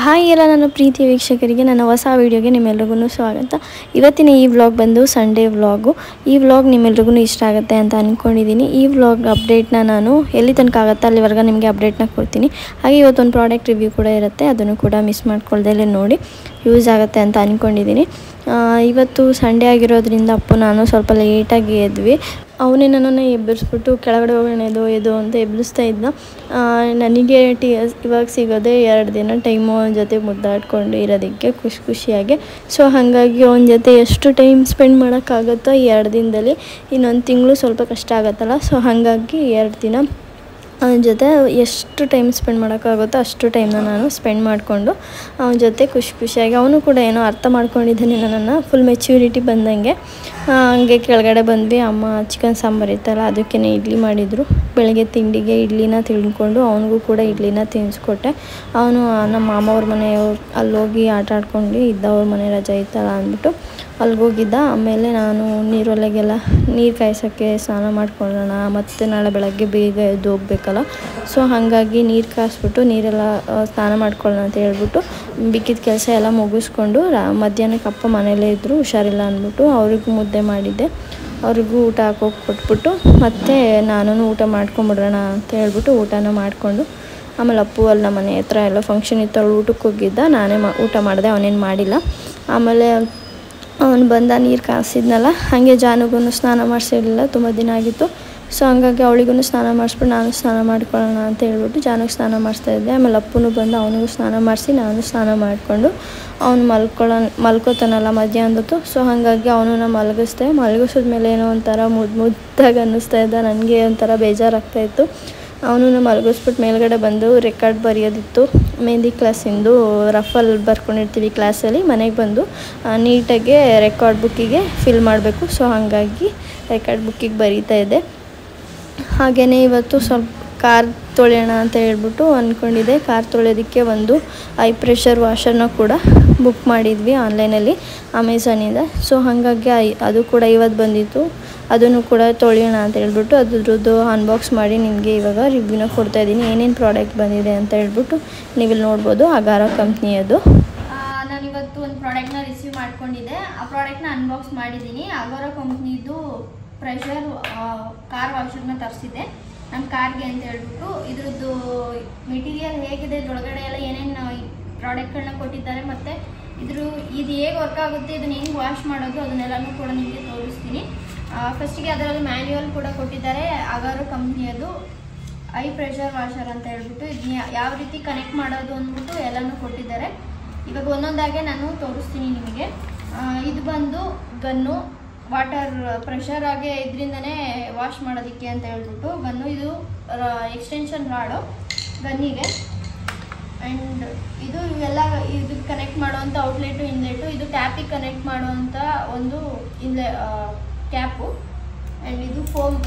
Hi ಎಲ್ಲ ನನ್ನ ಪ್ರೀತಿಯ ವೀಕ್ಷಕರಿಗೆ ನನ್ನ ಹೊಸ ವೀಡಿಯೋಗೆ ನಿಮ್ಮೆಲ್ರಿಗೂ ಸ್ವಾಗತ. ಇವತ್ತಿನ ಈ ವ್ಲಾಗ್ ಬಂದು ಸಂಡೇ ವ್ಲಾಗು. ಈ ವ್ಲಾಗ್ ನಿಮ್ಮೆಲ್ರಿಗೂ ಇಷ್ಟ ಆಗುತ್ತೆ ಅಂತ ಅಂದ್ಕೊಂಡಿದ್ದೀನಿ. ಈ ವ್ಲಾಗ್ ಅಪ್ಡೇಟ್ನ ನಾನು ಎಲ್ಲಿ ತನಕ ಆಗುತ್ತೆ ಅಲ್ಲಿವರೆಗೆ ನಿಮಗೆ ಅಪ್ಡೇಟ್ನ ಕೊಡ್ತೀನಿ. ಹಾಗೆ ಇವತ್ತೊಂದು ಪ್ರಾಡಕ್ಟ್ ರಿವ್ಯೂ ಕೂಡ ಇರುತ್ತೆ, ಅದನ್ನು ಕೂಡ ಮಿಸ್ ಮಾಡ್ಕೊಳ್ದಲ್ಲೇ ನೋಡಿ ಯೂಸ್ ಆಗುತ್ತೆ ಅಂತ ಅಂದ್ಕೊಂಡಿದ್ದೀನಿ. ಇವತ್ತು ಸಂಡೇ ಆಗಿರೋದ್ರಿಂದ ಅಪ್ಪು ನಾನು ಸ್ವಲ್ಪ ಲೇಟಾಗಿ ಎದ್ವಿ. ಅವನೇ ನನ್ನನ್ನು ಎಬ್ಬರಿಸ್ಬಿಟ್ಟು ಕೆಳಗಡೆ ಹೋಗೋಣ ಎದು ಅಂತ ಎಬ್ಬರಿಸ್ತಾ ಇದ್ದ. ನನಗೆ ಇವಾಗ ಸಿಗೋದೇ 2 ದಿನ ಟೈಮು ಅವನ ಜೊತೆ ಮುದ್ದಾಡ್ಕೊಂಡು ಇರೋದಕ್ಕೆ ಖುಷಿಯಾಗಿ. ಸೊ ಹಾಗಾಗಿ ಅವನ ಜೊತೆ ಎಷ್ಟು ಟೈಮ್ ಸ್ಪೆಂಡ್ ಮಾಡೋಕ್ಕಾಗುತ್ತೋ 2 ದಿನದಲ್ಲಿ, ಇನ್ನೊಂದು ತಿಂಗಳು ಸ್ವಲ್ಪ ಕಷ್ಟ ಆಗುತ್ತಲ್ಲ. ಸೊ ಹಾಗಾಗಿ 2 ದಿನ ಅವನ ಜೊತೆ ಎಷ್ಟು ಟೈಮ್ ಸ್ಪೆಂಡ್ ಮಾಡೋಕ್ಕಾಗುತ್ತೋ ಅಷ್ಟು ಟೈಮ್ನ ನಾನು ಸ್ಪೆಂಡ್ ಮಾಡಿಕೊಂಡು ಅವನ ಜೊತೆ ಖುಷಿಯಾಗಿ, ಅವನು ಕೂಡ ಏನೋ ಅರ್ಥ ಮಾಡ್ಕೊಂಡಿದ್ದಾನೆ ನನ್ನನ್ನು, ಫುಲ್ ಮೆಚ್ಯೂರಿಟಿ ಬಂದಂಗೆ. ಹಂಗೆ ಕೆಳಗಡೆ ಬಂದ್ವಿ. ಅಮ್ಮ ಚಿಕನ್ ಸಾಂಬಾರು ಇತ್ತಲ್ಲ ಅದಕ್ಕೆ ಇಡ್ಲಿ ಮಾಡಿದರು. ಬೆಳಗ್ಗೆ ತಿಂಡಿಗೆ ಇಡ್ಲಿನ ತಿಳ್ಕೊಂಡು ಅವನಿಗೂ ಕೂಡ ಇಡ್ಲಿನ ತಿನ್ನಿಸ್ಕೊಟ್ಟೆ. ಅವನು ನಮ್ಮ ಮಾಮವ್ರ ಮನೆಯವ್ರು ಅಲ್ಲೋಗಿ ಆಟ ಆಡ್ಕೊಂಡು ಇದ್ದ, ಅವ್ರ ಮನೆ ರಜೆ ಇತ್ತಲ್ಲ ಅಂದ್ಬಿಟ್ಟು ಅಲ್ಲಿಗೋಗಿದ್ದ. ಆಮೇಲೆ ನಾನು ನೀರೊಳಗೆಲ್ಲ ನೀರು ಕಾಯಿಸೋಕ್ಕೆ ಸ್ನಾನ ಮಾಡ್ಕೊಳ್ಳೋಣ, ಮತ್ತು ನಾಳೆ ಬೆಳಗ್ಗೆ ಬೇಗ ಎದ್ದು ಹೋಗ್ಬೇಕಲ್ಲ. ಸೊ ಹಾಗಾಗಿ ನೀರು ಕಾಯಿಸ್ಬಿಟ್ಟು ನೀರೆಲ್ಲ ಸ್ನಾನ ಮಾಡ್ಕೊಳ್ಳೋಣ ಅಂತ ಹೇಳ್ಬಿಟ್ಟು ಬಿಕ್ಕಿದ ಕೆಲಸ ಎಲ್ಲ ಮುಗಿಸ್ಕೊಂಡು ಮಧ್ಯಾಹ್ನಕ್ಕೆ ಅಪ್ಪ ಮನೆಯಲ್ಲೇ ಇದ್ದರು, ಹುಷಾರಿಲ್ಲ ಅಂದ್ಬಿಟ್ಟು ಅವ್ರಿಗೂ ಮುದ್ದೆ ಮಾಡಿದ್ದೆ. ಅವ್ರಿಗೂ ಊಟ ಹಾಕೋಗಿ ಕೊಟ್ಬಿಟ್ಟು ಮತ್ತು ನಾನು ಊಟ ಮಾಡ್ಕೊಂಬಿಡೋಣ ಅಂತ ಹೇಳ್ಬಿಟ್ಟು ಊಟನ ಮಾಡಿಕೊಂಡು, ಆಮೇಲೆ ಅಪ್ಪು ಅಲ್ಲಿ ನಮ್ಮ ಮನೆ ಹತ್ರ ಎಲ್ಲ ಫಂಕ್ಷನ್ ಇತ್ತು, ಅವ್ಳು ಊಟಕ್ಕೆ ಹೋಗಿದ್ದ. ನಾನೇ ಊಟ ಮಾಡಿದೆ, ಅವನೇನು ಮಾಡಿಲ್ಲ. ಆಮೇಲೆ ಅವನು ಬಂದ, ನೀರು ಕಾಯಿಸಿದ್ನಲ್ಲ, ಹಾಗೆ ಜಾನುಗೂ ಸ್ನಾನ ಮಾಡಿಸಿರಲಿಲ್ಲ, ತುಂಬ ದಿನ ಆಗಿತ್ತು. ಸೊ ಹಂಗಾಗಿ ಅವಳಿಗೂ ಸ್ನಾನ ಮಾಡಿಸ್ಬಿಟ್ಟು ನಾನು ಸ್ನಾನ ಮಾಡ್ಕೊಳ್ಳೋಣ ಅಂತ ಹೇಳ್ಬಿಟ್ಟು ಜಾನುಗೆ ಸ್ನಾನ ಮಾಡಿಸ್ತಾಯಿದ್ದೆ. ಆಮೇಲೆ ಅಪ್ಪನೂ ಬಂದು ಅವನಿಗೂ ಸ್ನಾನ ಮಾಡಿಸಿ ನಾನು ಸ್ನಾನ ಮಾಡಿಕೊಂಡು ಅವ್ನು ಮಲ್ಕೋತಾನಲ್ಲ ಮಧ್ಯಾಹ್ನದೊತ್ತು. ಸೊ ಹಾಗಾಗಿ ಅವನನ್ನ ಮಲಗಿಸಿದ್ಮೇಲೆ ಏನೋ ಒಂಥರ ಮುದ್ದಾಗಿ ಅನ್ನಿಸ್ತಾ ಇದ್ದ. ನನಗೆ ಒಂಥರ ಬೇಜಾರಾಗ್ತಾಯಿತ್ತು. ಅವನನ್ನು ಮಲಗಿಸ್ಬಿಟ್ಟು ಮೇಲ್ಗಡೆ ಬಂದು ರೆಕಾರ್ಡ್ ಬರೆಯೋದಿತ್ತು, ಮೆಹಂದಿ ಕ್ಲಾಸಿಂದು ರಫಲ್ಲಿ ಬರ್ಕೊಂಡಿರ್ತೀವಿ ಕ್ಲಾಸಲ್ಲಿ. ಮನೆಗೆ ಬಂದು ನೀಟಾಗಿ ರೆಕಾರ್ಡ್ ಬುಕ್ಕಿಗೆ ಫಿಲ್ ಮಾಡಬೇಕು. ಸೊ ಹಾಗಾಗಿ ರೆಕಾರ್ಡ್ ಬುಕ್ಕಿಗೆ ಬರೀತಾ ಇದ್ದೆ. ಹಾಗೆಯೇ ಇವತ್ತು ಸ್ವಲ್ಪ ಕಾರ್ ತೊಳೆಯೋಣ ಅಂತ ಹೇಳ್ಬಿಟ್ಟು ಅಂದ್ಕೊಂಡಿದ್ದೆ. ಕಾರ್ ತೊಳೆಯೋದಕ್ಕೆ ಒಂದು ಐ ಪ್ರೆಷರ್ ವಾಷರ್ನ ಕೂಡ ಬುಕ್ ಮಾಡಿದ್ವಿ ಆನ್ಲೈನಲ್ಲಿ, ಅಮೆಝಾನಿಂದ. ಸೊ ಹಾಗಾಗಿ ಅದು ಕೂಡ ಇವತ್ತು ಬಂದಿತ್ತು, ಅದನ್ನು ಕೂಡ ತೊಳೆಯೋಣ ಅಂತ ಹೇಳ್ಬಿಟ್ಟು ಅದ್ರದ್ದು ಅನ್ಬಾಕ್ಸ್ ಮಾಡಿ ನಿಮಗೆ ಇವಾಗ ರಿವ್ಯೂನ ಕೊಡ್ತಾಯಿದ್ದೀನಿ. ಏನೇನು ಪ್ರಾಡಕ್ಟ್ ಬಂದಿದೆ ಅಂತ ಹೇಳ್ಬಿಟ್ಟು ನೀವಿಲ್ಲಿ ನೋಡ್ಬೋದು. ಅಗಾರೋ ಕಂಪ್ನಿಯದು. ನಾನಿವತ್ತು ಒಂದು ಪ್ರಾಡಕ್ಟ್ನ ರಿಸೀವ್ ಮಾಡ್ಕೊಂಡಿದ್ದೆ, ಆ ಪ್ರಾಡಕ್ಟ್ನ ಅನ್ಬಾಕ್ಸ್ ಮಾಡಿದ್ದೀನಿ. ಅಗಾರೋ ಕಂಪ್ನಿದು ಪ್ರೆಷರ್ ಕಾರ್ ವಾಷರ್ನ ತರಿಸಿದ್ದೆ ನಮ್ಮ ಕಾರ್ಗೆ ಅಂತ ಹೇಳ್ಬಿಟ್ಟು. ಇದ್ರದ್ದು ಮೆಟೀರಿಯಲ್ ಹೇಗಿದೆ, ಇದ್ರೊಳಗಡೆ ಎಲ್ಲ ಏನೇನು ಪ್ರಾಡಕ್ಟ್ಗಳನ್ನ ಕೊಟ್ಟಿದ್ದಾರೆ, ಮತ್ತು ಇದು ಹೇಗೆ ವರ್ಕ್ ಆಗುತ್ತೆ, ಇದನ್ನು ಹೆಂಗೆ ವಾಶ್ ಮಾಡೋದು ಅದನ್ನೆಲ್ಲನೂ ಕೂಡ ನಿಮಗೆ ತೋರಿಸ್ತೀನಿ. ಫಸ್ಟಿಗೆ ಅದರಲ್ಲಿ ಮ್ಯಾನ್ಯುವಲ್ ಕೂಡ ಕೊಟ್ಟಿದ್ದಾರೆ. ಅಗಾರೋ ಕಂಪ್ನಿಯದು ಐ ಪ್ರೆಷರ್ ವಾಷರ್ ಅಂತ ಹೇಳ್ಬಿಟ್ಟು ಇದನ್ನ ಯಾವ ರೀತಿ ಕನೆಕ್ಟ್ ಮಾಡೋದು ಅಂದ್ಬಿಟ್ಟು ಎಲ್ಲನೂ ಕೊಟ್ಟಿದ್ದಾರೆ. ಇವಾಗ ಒಂದೊಂದಾಗೆ ನಾನು ತೋರಿಸ್ತೀನಿ ನಿಮಗೆ. ಇದು ಬಂದು ಗನ್ನು, ವಾಟರ್ ಪ್ರೆಷರ್ ಆಗಿ ಇದರಿಂದನೇ ವಾಶ್ ಮಾಡೋದಕ್ಕೆ ಅಂತ ಹೇಳ್ಬಿಟ್ಟು ಗನ್ನು. ಇದು ಎಕ್ಸ್ಟೆನ್ಷನ್ ರಾಡು ಗನ್ನಿಗೆ. ಆ್ಯಂಡ್ ಇದು ಇವೆಲ್ಲ ಇದಕ್ಕೆ ಕನೆಕ್ಟ್ ಮಾಡುವಂಥ ಔಟ್ಲೆಟು, ಇನ್ಲೆಟು. ಇದು ಟ್ಯಾಪಿಗೆ ಕನೆಕ್ಟ್ ಮಾಡುವಂಥ ಒಂದು ಕ್ಯಾಪು. ಆ್ಯಂಡ್ ಇದು ಫೋಮ್,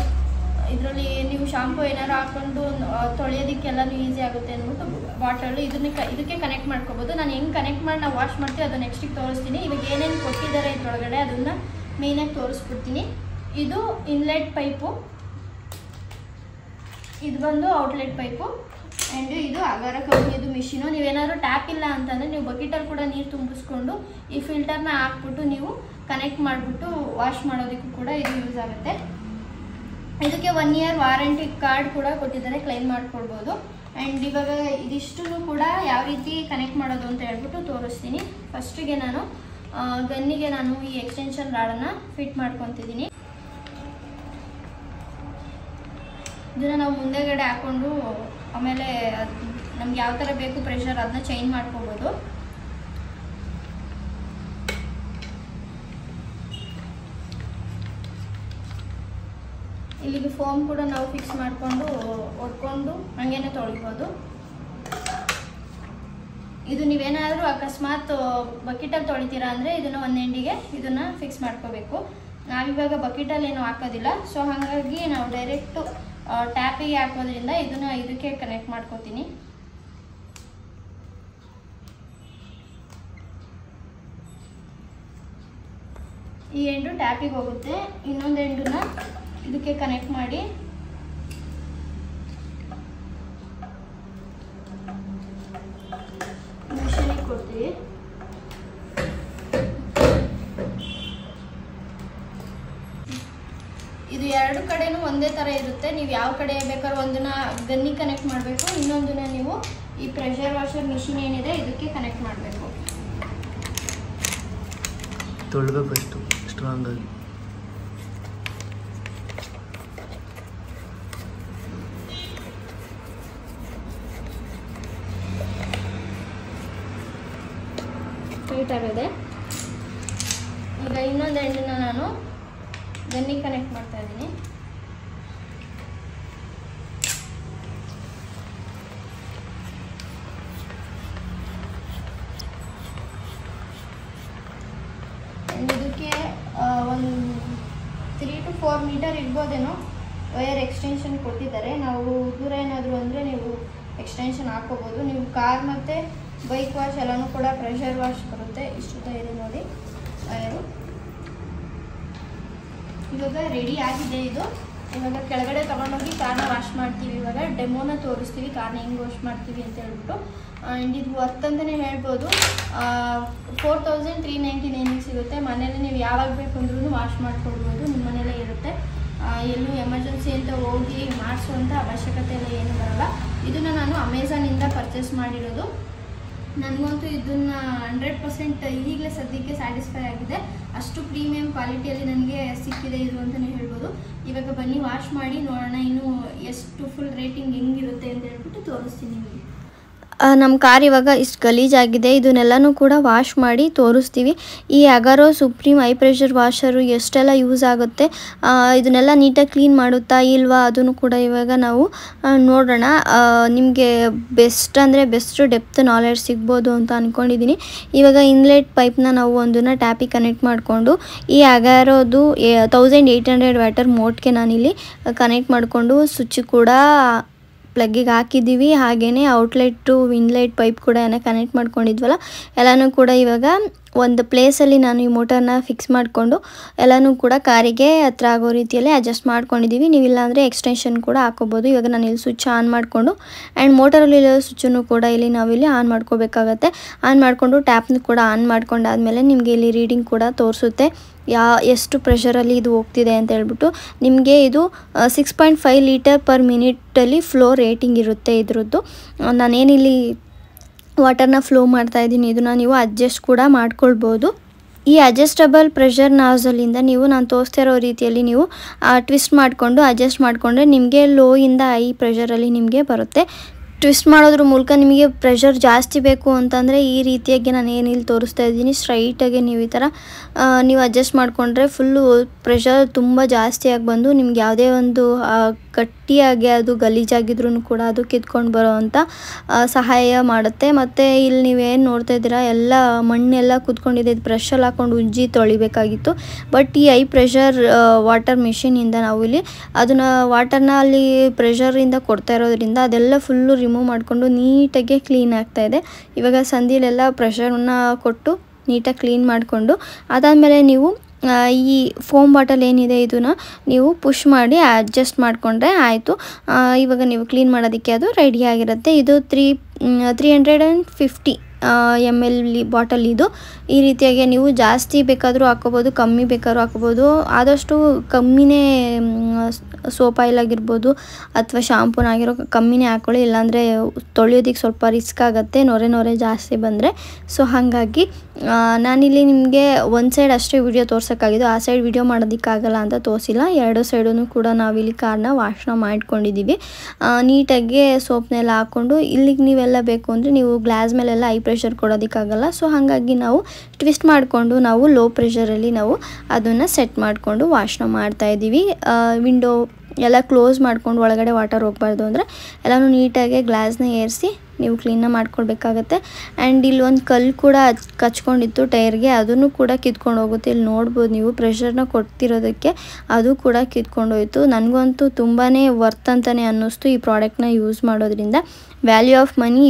ಇದರಲ್ಲಿ ನೀವು ಶಾಂಪು ಏನಾರು ಹಾಕ್ಕೊಂಡು ತೊಳೆಯೋದಕ್ಕೆಲ್ಲನೂ ಈಸಿ ಆಗುತ್ತೆ ಅಂದ್ಬಿಟ್ಟು ಬಾಟಲು. ಇದಕ್ಕೆ ಕನೆಕ್ಟ್ ಮಾಡ್ಕೋಬೋದು. ನಾನು ಹೆಂಗೆ ಕನೆಕ್ಟ್ ಮಾಡಿ ನಾವು ವಾಶ್ ಮಾಡ್ತೀವಿ ಅದು ನೆಕ್ಸ್ಟಿಗೆ ತೋರಿಸ್ತೀನಿ. ಇವಾಗ ಏನೇನು ಕೊಟ್ಟಿದ್ದಾರೆ ಇದರೊಳಗಡೆ ಅದನ್ನು ಮೇಯ್ನಾಗಿ ತೋರಿಸ್ಬಿಡ್ತೀನಿ. ಇದು ಇನ್ಲೆಟ್ ಪೈಪು, ಇದು ಬಂದು ಔಟ್ಲೆಟ್ ಪೈಪು. ಆ್ಯಂಡ್ ಇದು ಅಗಾರೋ ಕಂಪ್ನಿದು ಮಿಷಿನು. ನೀವೇನಾದ್ರು ಟ್ಯಾಪ್ ಇಲ್ಲ ಅಂತಂದರೆ ನೀವು ಬಕೆಟಲ್ಲಿ ಕೂಡ ನೀರು ತುಂಬಿಸ್ಕೊಂಡು ಈ ಫಿಲ್ಟರ್ನ ಹಾಕ್ಬಿಟ್ಟು ನೀವು ಕನೆಕ್ಟ್ ಮಾಡಿಬಿಟ್ಟು ವಾಶ್ ಮಾಡೋದಕ್ಕೂ ಕೂಡ ಇದು ಯೂಸ್ ಆಗುತ್ತೆ. ಇದಕ್ಕೆ 1 ಇಯರ್ ವಾರಂಟಿ ಕಾರ್ಡ್ ಕೂಡ ಕೊಟ್ಟಿದ್ದಾರೆ, ಕ್ಲೈಮ್ ಮಾಡ್ಕೊಳ್ಬೋದು. ಆ್ಯಂಡ್ ಇವಾಗ ಇದಿಷ್ಟು ಕೂಡ ಯಾವ ರೀತಿ ಕನೆಕ್ಟ್ ಮಾಡೋದು ಅಂತ ಹೇಳ್ಬಿಟ್ಟು ತೋರಿಸ್ತೀನಿ. ಫಸ್ಟಿಗೆ ನಾನು ಗನ್ನಿಗೆ ನಾನು ಈ ಎಕ್ಸ್ಟೆನ್ಷನ್ ರಾಡನ್ನು ಫಿಟ್ ಮಾಡ್ಕೊತಿದ್ದೀನಿ. ಇದನ್ನು ನಾವು ಮುಂದೆಗಡೆ ಹಾಕ್ಕೊಂಡು ಆಮೇಲೆ ನಮ್ಗೆ ಯಾವ ಥರ ಬೇಕು ಪ್ರೆಷರ್ ಅದನ್ನ ಚೇಂಜ್ ಮಾಡ್ಕೋಬೋದು. ಇಲ್ಲಿಗೆ ಫೋಮ್ ಕೂಡ ನಾವು ಫಿಕ್ಸ್ ಮಾಡಿಕೊಂಡು ಒಡ್ಕೊಂಡು ಹಂಗೇನೆ ತೊಳಿಬೋದು. ಇದು ನೀವೇನಾದರೂ ಅಕಸ್ಮಾತ್ ಬಕೆಟಲ್ಲಿ ತೊಳಿತೀರಾ ಅಂದರೆ ಇದನ್ನು ಒಂದು ಎಂಡಿಗೆ ಇದನ್ನು ಫಿಕ್ಸ್ ಮಾಡ್ಕೋಬೇಕು. ನಾವಿವಾಗ ಬಕೆಟಲ್ಲಿ ಏನೂ ಹಾಕೋದಿಲ್ಲ. ಸೊ ಹಾಗಾಗಿ ನಾವು ಡೈರೆಕ್ಟು ಟ್ಯಾಪಿಗೆ ಹಾಕೋದ್ರಿಂದ ಇದನ್ನು ಇದಕ್ಕೆ ಕನೆಕ್ಟ್ ಮಾಡ್ಕೋತೀನಿ. ಈ ಎಂಡು ಟ್ಯಾಪಿಗೆ ಹೋಗುತ್ತೆ, ಇನ್ನೊಂದು ಎಂಡನ್ನ ಇದಕ್ಕೆ ಕನೆಕ್ಟ್ ಮಾಡಿ ಮಿಷನ್ ತೋರಿಸ್ತೀವಿ. ಇದು ಎರಡು ಕಡೆನೂ ಒಂದೇ ಥರ ಇರುತ್ತೆ. ನೀವು ಯಾವ ಕಡೆ ಬೇಕಾದ್ರೂ ಒಂದನ್ನ ಗನ್ನಿಗೆ ಕನೆಕ್ಟ್ ಮಾಡಬೇಕು, ಇನ್ನೊಂದನ್ನ ನೀವು ಈ ಪ್ರೆಷರ್ ವಾಷರ್ ಮಿಷಿನ್ ಏನಿದೆ ಇದಕ್ಕೆ ಕನೆಕ್ಟ್ ಮಾಡಬೇಕು. ತೊಳ್ಬೇಕು ಅಷ್ಟು ಸ್ಟ್ರಾಂಗ್ ಆಗಿ. ಟೈಟ್ ಆಗಿದೆ. ಈಗ ಇನ್ನೊಂದು ಎಂಡನ್ನ ನಾನು ಗನ್ನಿಗೆ ಕನೆಕ್ಟ್ ಮಾಡ್ತಾ ಇದ್ದೀನಿ. ಇದಕ್ಕೆ ಒಂದು 3 to 4 ಮೀಟರ್ ಇರ್ಬೋದೇನೋ ವೈರ್ ಎಕ್ಸ್ಟೆನ್ಷನ್ ಕೊಟ್ಟಿದ್ದಾರೆ. ನಾವು ದೂರ ಏನಾದರೂ ಅಂದರೆ ನೀವು ಎಕ್ಸ್ಟೆನ್ಷನ್ ಹಾಕೋಬೋದು. ನೀವು ಕಾರ್ ಮತ್ತು ಬೈಕ್ ವಾಶ್ ಎಲ್ಲನೂ ಕೂಡ ಪ್ರೆಷರ್ ವಾಶ್ ಬರುತ್ತೆ. ಇಷ್ಟು ಇದೆ ನೋಡಿ ವೈರು. ಇವಾಗ ರೆಡಿ ಆಗಿದೆ ಇದು. ಇವಾಗ ಕೆಳಗಡೆ ತೊಗೊಂಡೋಗಿ ಕಾರ್ನ ವಾಶ್ ಮಾಡ್ತೀವಿ. ಇವಾಗ ಡೆಮೋನ ತೋರಿಸ್ತೀವಿ ಕಾರ್ನ ಹೆಂಗೆ ವಾಶ್ ಮಾಡ್ತೀವಿ ಅಂತ ಹೇಳ್ಬಿಟ್ಟು. ಆ್ಯಂಡ್ ಇದು ವರ್ತ್ ಅಂತಲೇ ಹೇಳ್ಬೋದು. 4399 ಸಿಗುತ್ತೆ. ಮನೇಲಿ ನೀವು ಯಾವಾಗ ಬೇಕು ಅಂದ್ರೂ ವಾಶ್ ಮಾಡ್ಕೊಡ್ಬೋದು, ನಿಮ್ಮ ಮನೇಲೇ ಇರುತ್ತೆ. ಎಲ್ಲೂ ಎಮರ್ಜೆನ್ಸಿ ಅಂತ ಹೋಗಿ ಮಾಡಿಸುವಂಥ ಅವಶ್ಯಕತೆ ಎಲ್ಲ ಏನು ಬರೋಲ್ಲ. ಇದನ್ನು ನಾನು ಅಮೆಝಾನಿಂದ ಪರ್ಚೇಸ್ ಮಾಡಿರೋದು. ನನಗಂತೂ ಇದನ್ನು 100% ಈಗಲೇ ಸದ್ಯಕ್ಕೆ ಸ್ಯಾಟಿಸ್ಫೈ ಆಗಿದೆ. ಅಷ್ಟು ಪ್ರೀಮಿಯಂ ಕ್ವಾಲಿಟಿಯಲ್ಲಿ ನನಗೆ ಸಿಕ್ಕಿದೆ ಇದು ಅಂತಲೇ ಹೇಳ್ಬೋದು. ಇವಾಗ ಬನ್ನಿ ವಾಶ್ ಮಾಡಿ ನೋಡೋಣ ಇನ್ನು ಎಷ್ಟು ಫುಲ್ ರೇಟಿಂಗ್ ಹೆಂಗಿರುತ್ತೆ ಅಂತ ಹೇಳ್ಬಿಟ್ಟು ತೋರಿಸ್ತೀನಿ ನಿಮಗೆ. ನಮ್ಮ ಕಾರ್ ಇವಾಗ ಇಷ್ಟು ಗಲೀಜಾಗಿದೆ. ಇದನ್ನೆಲ್ಲನೂ ಕೂಡ ವಾಶ್ ಮಾಡಿ ತೋರಿಸ್ತೀವಿ. ಈ Agaro supreme high pressure washer ಎಷ್ಟೆಲ್ಲ ಯೂಸ್ ಆಗುತ್ತೆ, ಇದನ್ನೆಲ್ಲ ನೀಟಾಗಿ ಕ್ಲೀನ್ ಮಾಡುತ್ತಾ ಇಲ್ವಾ ಅದನ್ನು ಕೂಡ ಇವಾಗ ನಾವು ನೋಡೋಣ. ನಿಮಗೆ ಬೆಸ್ಟ್ ಅಂದರೆ ಬೆಸ್ಟ್ ಡೆಪ್ತ್ ನಾಲೆಡ್ಜ್ ಸಿಗ್ಬೋದು ಅಂತ ಅಂದ್ಕೊಂಡಿದ್ದೀನಿ. ಇವಾಗ ಇನ್ಲೆಟ್ ಪೈಪ್ನ ನಾವು ಒಂದನ್ನು ಟ್ಯಾಪಿಗೆ ಕನೆಕ್ಟ್ ಮಾಡಿಕೊಂಡು ಈ ಅಗಾರೋದು 1800 ವ್ಯಾಟರ್ ಮೋಟ್ಗೆ ನಾನಿಲ್ಲಿ ಕನೆಕ್ಟ್ ಮಾಡಿಕೊಂಡು ಸ್ವಿಚ್ ಕೂಡ ಪ್ಲಗ್ಗಿಗೆ ಹಾಕಿದ್ದೀವಿ. ಹಾಗೆಯೇ ಔಟ್ಲೆಟ್ಟು ಇನ್ಲೆಟ್ ಪೈಪ್ ಕೂಡ ಕನೆಕ್ಟ್ ಮಾಡ್ಕೊಂಡಿದ್ವಲ್ಲ ಎಲ್ಲನೂ ಕೂಡ ಇವಾಗ ಒಂದು ಪ್ಲೇಸಲ್ಲಿ ನಾನು ಈ ಮೋಟರ್ನ ಫಿಕ್ಸ್ ಮಾಡಿಕೊಂಡು ಎಲ್ಲನೂ ಕೂಡ ಕಾರಿಗೆ ಹತ್ರ ಆಗೋ ರೀತಿಯಲ್ಲಿ ಅಡ್ಜಸ್ಟ್ ಮಾಡ್ಕೊಂಡಿದ್ದೀವಿ. ನೀವಿಲ್ಲ ಅಂದರೆ ಎಕ್ಸ್ಟೆನ್ಷನ್ ಕೂಡ ಹಾಕೋಬೋದು. ಇವಾಗ ನಾನು ಇಲ್ಲಿ ಸ್ವಿಚ್ ಆನ್ ಮಾಡಿಕೊಂಡು ಆ್ಯಂಡ್ ಮೋಟರಲ್ಲಿರೋ ಸ್ವಿಚ್ಚನ್ನು ಕೂಡ ಇಲ್ಲಿ ನಾವಿಲ್ಲಿ ಆನ್ ಮಾಡ್ಕೋಬೇಕಾಗತ್ತೆ. ಆನ್ ಮಾಡಿಕೊಂಡು ಟ್ಯಾಪ್ನ ಕೂಡ ಆನ್ ಮಾಡ್ಕೊಂಡಾದಮೇಲೆ ನಿಮಗೆ ಇಲ್ಲಿ ರೀಡಿಂಗ್ ಕೂಡ ತೋರಿಸುತ್ತೆ ಎಷ್ಟು ಪ್ರೆಷರಲ್ಲಿ ಇದು ಹೋಗ್ತಿದೆ ಅಂತ ಹೇಳ್ಬಿಟ್ಟು. ನಿಮಗೆ ಇದು 6.5 ಲೀಟರ್ ಪರ್ ಮಿನಿಟಲ್ಲಿ ಫ್ಲೋ ರೇಟಿಂಗ್ ಇರುತ್ತೆ ಇದ್ರದ್ದು. ನಾನೇನಿಲ್ಲಿ ವಾಟರ್ನ ಫ್ಲೋ ಮಾಡ್ತಾಯಿದ್ದೀನಿ, ಇದನ್ನು ನೀವು ಅಡ್ಜಸ್ಟ್ ಕೂಡ ಮಾಡ್ಕೊಳ್ಬೋದು. ಈ ಅಡ್ಜಸ್ಟಬಲ್ ಪ್ರೆಷರ್ ನಾಝಲಿಂದ ನೀವು ನಾನು ತೋರಿಸ್ತಾ ಇರೋ ರೀತಿಯಲ್ಲಿ ನೀವು ಟ್ವಿಸ್ಟ್ ಮಾಡಿಕೊಂಡು ಅಡ್ಜಸ್ಟ್ ಮಾಡಿಕೊಂಡ್ರೆ ನಿಮಗೆ ಲೋಯಿಂದ ಹೈ ಪ್ರೆಷರಲ್ಲಿ ನಿಮಗೆ ಬರುತ್ತೆ. ಟ್ವಿಸ್ಟ್ ಮಾಡೋದ್ರ ಮೂಲಕ ನಿಮಗೆ ಪ್ರೆಷರ್ ಜಾಸ್ತಿ ಬೇಕು ಅಂತಂದರೆ ಈ ರೀತಿಯಾಗಿ ನಾನು ಏನಿಲ್ಲಿ ತೋರಿಸ್ತಾ ಇದ್ದೀನಿ ಸ್ಟ್ರೈಟಾಗಿ ನೀವು ಈ ಥರ ನೀವು ಅಡ್ಜಸ್ಟ್ ಮಾಡಿಕೊಂಡ್ರೆ ಫುಲ್ಲು ಪ್ರೆಷರ್ ತುಂಬ ಜಾಸ್ತಿಯಾಗಿ ಬಂದು ನಿಮ್ಗೆ ಯಾವುದೇ ಒಂದು ಗಟ್ಟಿಯಾಗಿ ಅದು ಗಲೀಜಾಗಿದ್ರೂ ಕೂಡ ಅದು ಕಿತ್ಕೊಂಡು ಬರೋ ಅಂಥ ಸಹಾಯ ಮಾಡುತ್ತೆ. ಮತ್ತು ಇಲ್ಲಿ ನೀವೇನು ನೋಡ್ತಾ ಇದ್ದೀರಾ ಎಲ್ಲ ಮಣ್ಣೆಲ್ಲ ಕುತ್ಕೊಂಡಿದೆ. ಇದು ಬ್ರಷಲ್ಲಿ ಹಾಕ್ಕೊಂಡು ಉಜ್ಜಿ ತೊಳಿಬೇಕಾಗಿತ್ತು. ಬಟ್ ಈ ಹೈ ಪ್ರೆಷರ್ ವಾಟರ್ ಮಿಷಿನಿಂದ ನಾವು ಇಲ್ಲಿ ಅದನ್ನು ವಾಟರ್ನ ಅಲ್ಲಿ ಪ್ರೆಷರಿಂದ ಕೊಡ್ತಾ ಇರೋದ್ರಿಂದ ಅದೆಲ್ಲ ಫುಲ್ಲು ರಿಮೂವ್ ಮಾಡಿಕೊಂಡು ನೀಟಾಗಿ ಕ್ಲೀನ್ ಆಗ್ತಾಯಿದೆ. ಇವಾಗ ಸಂದಿಲೆಲ್ಲ ಪ್ರೆಷರನ್ನು ಕೊಟ್ಟು ನೀಟಾಗಿ ಕ್ಲೀನ್ ಮಾಡಿಕೊಂಡು ಅದಾದಮೇಲೆ ನೀವು ಈ ಫೋಮ್ ಬಾಟಲ್ ಏನಿದೆ ಇದನ್ನು ನೀವು ಪುಷ್ ಮಾಡಿ ಅಡ್ಜಸ್ಟ್ ಮಾಡಿಕೊಂಡ್ರೆ ಆಯಿತು. ಇವಾಗ ನೀವು ಕ್ಲೀನ್ ಮಾಡೋದಕ್ಕೆ ಅದು ರೆಡಿಯಾಗಿರುತ್ತೆ. ಇದು 350 ml ಬಾಟಲ್ ಇದು. ಈ ರೀತಿಯಾಗಿ ನೀವು ಜಾಸ್ತಿ ಬೇಕಾದರೂ ಹಾಕೋಬೋದು, ಕಮ್ಮಿ ಬೇಕಾದ್ರೂ ಹಾಕೋಬೋದು. ಆದಷ್ಟು ಕಮ್ಮಿನೇ ಸೋಪ್ ಆಯಿಲ್ ಆಗಿರ್ಬೋದು ಅಥವಾ ಶಾಂಪೂನಾಗಿರೋ ಕಮ್ಮಿನೇ ಹಾಕ್ಕೊಳ್ಳಿ. ಇಲ್ಲಾಂದರೆ ತೊಳೆಯೋದಕ್ಕೆ ಸ್ವಲ್ಪ ರಿಸ್ಕ್ ಆಗುತ್ತೆ ನೊರೆ ಜಾಸ್ತಿ ಬಂದರೆ. ಸೊ ಹಾಗಾಗಿ ನಾನಿಲ್ಲಿ ನಿಮಗೆ ಒಂದು ಸೈಡ್ ಅಷ್ಟೇ ವಿಡಿಯೋ ತೋರ್ಸೋಕ್ಕಾಗಿದ್ದು, ಆ ಸೈಡ್ ವಿಡಿಯೋ ಮಾಡೋದಕ್ಕಾಗಲ್ಲ ಅಂತ ತೋರಿಸಿಲ್ಲ. ಎರಡು ಸೈಡೂ ಕೂಡ ನಾವಿಲ್ಲಿ ಕಾರ್ನ ವಾಶ್ನ ಮಾಡ್ಕೊಂಡಿದ್ದೀವಿ. ನೀಟಾಗಿ ಸೋಪ್ನೆಲ್ಲ ಹಾಕ್ಕೊಂಡು ಇಲ್ಲಿಗೆ ನೀವೆಲ್ಲ ಬೇಕು ಅಂದರೆ ನೀವು ಗ್ಲಾಸ್ ಮೇಲೆಲ್ಲ ಹೈ ಪ್ರೆಷರ್ ಕೊಡೋದಕ್ಕಾಗಲ್ಲ. ಸೊ ಹಾಗಾಗಿ ನಾವು ಟ್ವಿಸ್ಟ್ ಮಾಡಿಕೊಂಡು ನಾವು ಲೋ ಪ್ರೆಷರಲ್ಲಿ ನಾವು ಅದನ್ನು ಸೆಟ್ ಮಾಡಿಕೊಂಡು ವಾಶ್ನ ಮಾಡ್ತಾಯಿದ್ದೀವಿ. ವಿಂಡೋ ಎಲ್ಲ ಕ್ಲೋಸ್ ಮಾಡ್ಕೊಂಡು ಒಳಗಡೆ ವಾಟರ್ ಹೋಗಬಾರ್ದು ಅಂದರೆ ಎಲ್ಲನೂ ನೀಟಾಗಿ ಗ್ಲಾಸ್ನ ಏರಿಸಿ ನೀವು ಕ್ಲೀನಾಗಿ ಮಾಡ್ಕೊಳ್ಬೇಕಾಗತ್ತೆ. ಆ್ಯಂಡ್ ಇಲ್ಲಿ ಒಂದು ಕಲ್ಲು ಕೂಡ ಕಚ್ಕೊಂಡಿತ್ತು ಟೈರ್ಗೆ, ಅದನ್ನು ಕೂಡ ಕಿತ್ಕೊಂಡು ಹೋಗುತ್ತೆ. ಇಲ್ಲಿ ನೋಡ್ಬೋದು ನೀವು ಪ್ರೆಷರ್ನ ಕೊಡ್ತಿರೋದಕ್ಕೆ ಅದು ಕೂಡ ಕಿತ್ಕೊಂಡೋಯ್ತು. ನನಗಂತೂ ತುಂಬಾ ವರ್ತ್ ಅಂತಲೇ ಅನ್ನಿಸ್ತು ಈ ಪ್ರಾಡಕ್ಟ್ನ ಯೂಸ್ ಮಾಡೋದ್ರಿಂದ. Value of money,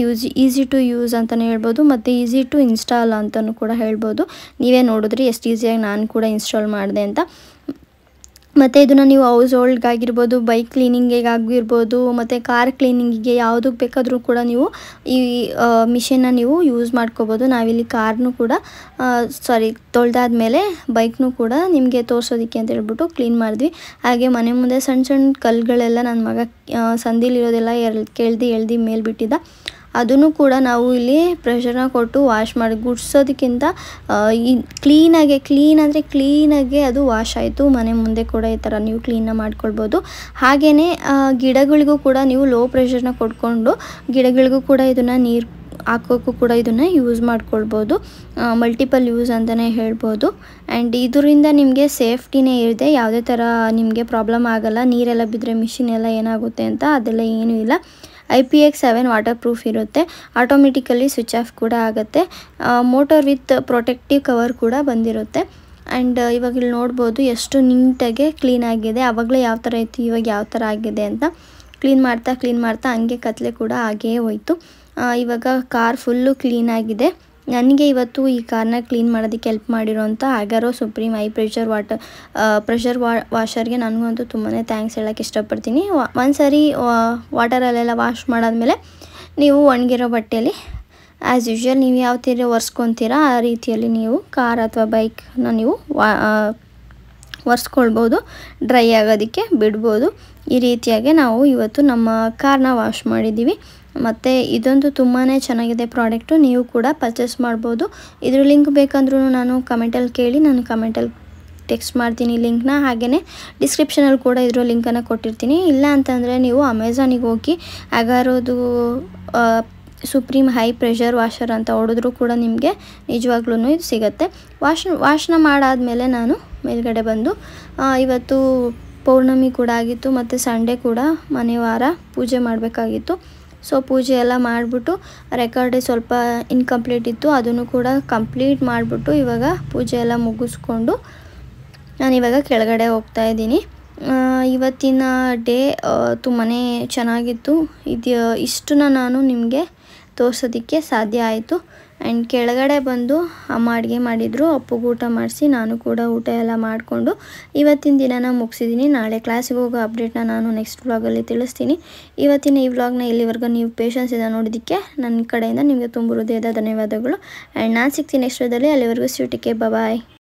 easy to use ಅಂತಲೇ ಹೇಳ್ಬೋದು ಮತ್ತು ಈಸಿ ಟು ಇನ್ಸ್ಟಾಲ್ ಅಂತಲೂ ಕೂಡ ಹೇಳ್ಬೋದು. ನೀವೇ ನೋಡಿದ್ರಿ ಎಷ್ಟು ಈಸಿಯಾಗಿ ನಾನು ಕೂಡ ಇನ್ಸ್ಟಾಲ್ ಮಾಡಿದೆ ಅಂತ. ಮತ್ತು ಇದನ್ನು ನೀವು ಹೌಸ್ ಹೋಲ್ಡ್ಗಾಗಿರ್ಬೋದು, ಬೈಕ್ ಕ್ಲೀನಿಂಗಿಗೆ ಆಗಿರ್ಬೋದು, ಮತ್ತು ಕಾರ್ ಕ್ಲೀನಿಂಗಿಗೆ ಯಾವುದಕ್ಕೆ ಬೇಕಾದರೂ ಕೂಡ ನೀವು ಈ ಮಿಷಿನ್ನ ನೀವು ಯೂಸ್ ಮಾಡ್ಕೋಬೋದು. ನಾವಿಲ್ಲಿ ಕಾರ್ನು ಕೂಡ ತೊಳೆದಾದ್ಮೇಲೆ ಬೈಕ್ನು ಕೂಡ ನಿಮಗೆ ತೋರಿಸೋದಕ್ಕೆ ಅಂತ ಹೇಳ್ಬಿಟ್ಟು ಕ್ಲೀನ್ ಮಾಡಿದ್ವಿ. ಹಾಗೆ ಮನೆ ಮುಂದೆ ಸಣ್ಣ ಸಣ್ಣ ಕಲ್ಲುಗಳೆಲ್ಲ ನನ್ನ ಮಗ ಸಂದಿಲಿರೋದೆಲ್ಲ ಎಳ್ದು ಮೇಲೆ ಬಿಟ್ಟಿದ್ದ. ಅದನ್ನು ಕೂಡ ನಾವು ಇಲ್ಲಿ ಪ್ರೆಷರ್ನ ಕೊಟ್ಟು ವಾಶ್ ಮಾಡಿ ಗುಡಿಸೋದಕ್ಕಿಂತ ಕ್ಲೀನಾಗೆ ಅದು ವಾಶ್ ಆಯಿತು. ಮನೆ ಮುಂದೆ ಕೂಡ ಈ ಥರ ನೀವು ಕ್ಲೀನ ಮಾಡ್ಕೊಳ್ಬೋದು. ಹಾಗೆಯೇ ಗಿಡಗಳಿಗೂ ಕೂಡ ನೀವು ಲೋ ಪ್ರೆಷರ್ನ ಕೊಟ್ಕೊಂಡು ಗಿಡಗಳಿಗೂ ಕೂಡ ಇದನ್ನು ನೀರು ಹಾಕೋಕ್ಕೂ ಕೂಡ ಇದನ್ನು ಯೂಸ್ ಮಾಡ್ಕೊಳ್ಬೋದು. ಮಲ್ಟಿಪಲ್ ಯೂಸ್ ಅಂತಲೇ ಹೇಳ್ಬೋದು. ಆ್ಯಂಡ್ ಇದರಿಂದ ನಿಮಗೆ ಸೇಫ್ಟಿನೇ ಇದೆ, ಯಾವುದೇ ಥರ ನಿಮಗೆ ಪ್ರಾಬ್ಲಮ್ ಆಗೋಲ್ಲ. ನೀರೆಲ್ಲ ಬಿದ್ದರೆ ಮಿಷಿನ್ ಎಲ್ಲ ಏನಾಗುತ್ತೆ ಅಂತ ಅದೆಲ್ಲ ಏನೂ ಇಲ್ಲ. IPX7 ವಾಟರ್ ಪ್ರೂಫ್ ಇರುತ್ತೆ. ಆಟೋಮೆಟಿಕಲಿ ಸ್ವಿಚ್ ಆಫ್ ಕೂಡ ಆಗುತ್ತೆ. ಮೋಟರ್ ವಿತ್ ಪ್ರೊಟೆಕ್ಟಿವ್ ಕವರ್ ಕೂಡ ಬಂದಿರುತ್ತೆ. ಆ್ಯಂಡ್ ಇವಾಗ ಇಲ್ಲಿ ನೋಡ್ಬೋದು ಎಷ್ಟು ನೀಟಾಗಿ ಕ್ಲೀನ್ ಆಗಿದೆ. ಆವಾಗಲೇ ಯಾವ ಥರ ಇತ್ತು, ಇವಾಗ ಯಾವ ಥರ ಆಗಿದೆ ಅಂತ. ಕ್ಲೀನ್ ಮಾಡ್ತಾ ಹಂಗೆ ಕತ್ಲೆ ಕೂಡ ಹಾಗೇ ಹೋಯಿತು. ಇವಾಗ ಕಾರ್ ಫುಲ್ಲು ಕ್ಲೀನಾಗಿದೆ. ನನಗೆ ಇವತ್ತು ಈ ಕಾರ್ನ ಕ್ಲೀನ್ ಮಾಡೋದಕ್ಕೆ ಹೆಲ್ಪ್ ಮಾಡಿರೋಂಥ ಅಗಾರೋ ಸುಪ್ರೀಮ್ ಹೈ ಪ್ರೆಷರ್ ವಾಷರ್ಗೆ ನನಗಂತೂ ತುಂಬಾ ಥ್ಯಾಂಕ್ಸ್ ಹೇಳೋಕ್ಕೆ ಇಷ್ಟಪಡ್ತೀನಿ. ಒಂದು ಸಾರಿ ವಾಟರಲ್ಲೆಲ್ಲ ವಾಶ್ ಮಾಡಾದಮೇಲೆ ನೀವು ಒಣಗಿರೋ ಬಟ್ಟೆಯಲ್ಲಿ ಆ್ಯಸ್ ಯೂಶ್ವಲ್ ನೀವು ಯಾವ ಥರ ಒರೆಸ್ಕೊತೀರಾ ಆ ರೀತಿಯಲ್ಲಿ ನೀವು ಕಾರ್ ಅಥವಾ ಬೈಕ್ನ ನೀವು ಒರೆಸ್ಕೊಳ್ಬೋದು, ಡ್ರೈ ಆಗೋದಕ್ಕೆ ಬಿಡ್ಬೋದು. ಈ ರೀತಿಯಾಗಿ ನಾವು ಇವತ್ತು ನಮ್ಮ ಕಾರ್ನ ವಾಶ್ ಮಾಡಿದ್ದೀವಿ. ಮತ್ತು ಇದಂತೂ ತುಂಬಾ ಚೆನ್ನಾಗಿದೆ ಪ್ರಾಡಕ್ಟು, ನೀವು ಕೂಡ ಪರ್ಚೇಸ್ ಮಾಡ್ಬೋದು. ಇದ್ರ ಲಿಂಕ್ ಬೇಕಂದ್ರೂ ನಾನು ಕಮೆಂಟಲ್ಲಿ ಕೇಳಿ ನಾನು ಕಮೆಂಟಲ್ಲಿ ಟೆಕ್ಸ್ಟ್ ಮಾಡ್ತೀನಿ ಲಿಂಕ್ನ. ಹಾಗೆಯೇ ಡಿಸ್ಕ್ರಿಪ್ಷನಲ್ಲಿ ಕೂಡ ಇದ್ರ ಲಿಂಕನ್ನು ಕೊಟ್ಟಿರ್ತೀನಿ. ಇಲ್ಲ ಅಂತಂದರೆ ನೀವು ಅಮೆಝಾನಿಗೆ ಹೋಗಿ ಅಗಾರೋದು ಸುಪ್ರೀಮ್ ಹೈ ಪ್ರೆಷರ್ ವಾಷರ್ ಅಂತ ಹೊಡೆದ್ರೂ ಕೂಡ ನಿಮಗೆ ನಿಜವಾಗ್ಲೂ ಇದು ಸಿಗುತ್ತೆ. ವಾಶ್ನ ಮಾಡಾದಮೇಲೆ ನಾನು ಮೇಲ್ಗಡೆ ಬಂದು ಇವತ್ತು ಪೌರ್ಣಮಿ ಕೂಡ ಆಗಿತ್ತು ಮತ್ತು ಸಂಡೇ ಕೂಡ ಮನೆ ವಾರ ಪೂಜೆ ಮಾಡಬೇಕಾಗಿತ್ತು. ಸೊ ಪೂಜೆ ಎಲ್ಲ ಮಾಡಿಬಿಟ್ಟು ರೆಕಾರ್ಡೇ ಸ್ವಲ್ಪ ಇನ್ಕಂಪ್ಲೀಟ್ ಇತ್ತು, ಅದನ್ನು ಕೂಡ ಕಂಪ್ಲೀಟ್ ಮಾಡಿಬಿಟ್ಟು ಇವಾಗ ಪೂಜೆ ಎಲ್ಲ ಮುಗಿಸ್ಕೊಂಡು ನಾನಿವಾಗ ಕೆಳಗಡೆ ಹೋಗ್ತಾ ಇದ್ದೀನಿ. ಇವತ್ತಿನ ಡೇ ತುಂಬಾ ಚೆನ್ನಾಗಿತ್ತು. ಇಷ್ಟನ್ನ ನಾನು ನಿಮಗೆ ತೋರಿಸೋದಕ್ಕೆ ಸಾಧ್ಯ ಆಯಿತು. ಆ್ಯಂಡ್ ಕೆಳಗಡೆ ಬಂದು ಅಮ್ಮ ಅಡುಗೆ ಮಾಡಿದರು, ಅಪ್ಪುಗೂ ಊಟ ಮಾಡಿಸಿ ನಾನು ಕೂಡ ಊಟ ಎಲ್ಲ ಮಾಡಿಕೊಂಡು ಇವತ್ತಿನ ದಿನನ ಮುಗಿಸಿದ್ದೀನಿ. ನಾಳೆ ಕ್ಲಾಸಿಗೆ ಹೋಗೋ ಅಪ್ಡೇಟ್ನ ನಾನು ನೆಕ್ಸ್ಟ್ ವ್ಲಾಗಲ್ಲಿ ತಿಳಿಸ್ತೀನಿ. ಇವತ್ತಿನ ಈ ವ್ಲಾಗ್ನ ಇಲ್ಲಿವರೆಗೂ ನೀವು ಪೇಷನ್ಸ್ ಇಂದ ನೋಡಿದ್ದಕ್ಕೆ ನನ್ನ ಕಡೆಯಿಂದ ನಿಮಗೆ ತುಂಬ ಹೃದಯದ ಧನ್ಯವಾದಗಳು. ಆ್ಯಂಡ್ ನಾನು ಸಿಗ್ತೀನಿ ನೆಕ್ಸ್ಟ್ ವಿಡಿಯೋದಲ್ಲಿ. ಅಲ್ಲಿವರೆಗೂ ಸ್ವೀಟಿಗೆ ಬಾಯ್.